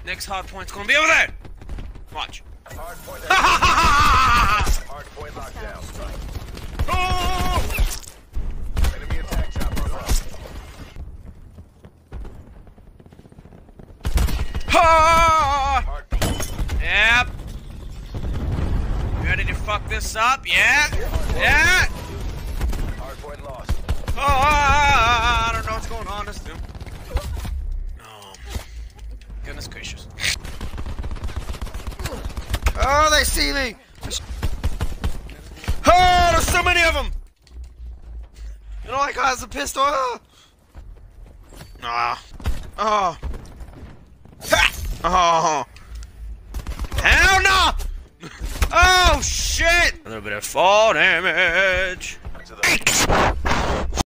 Next hard point's gonna be over there. Watch. Hard point. Ha ha ha ha! Hard point lockdown. Oh! Enemy attack chopper above. Ha! Hard point. Yep. Ready to fuck this up? Yeah. Yeah. Hard point lost. Oh, I don't know what's going on. This dude. Oh, goodness gracious. Oh, they see me. Oh, there's so many of them. You know, like I has a pistol. Ah. Oh. Ha! Oh. Hell no! Oh shit! A little bit of fall damage. To the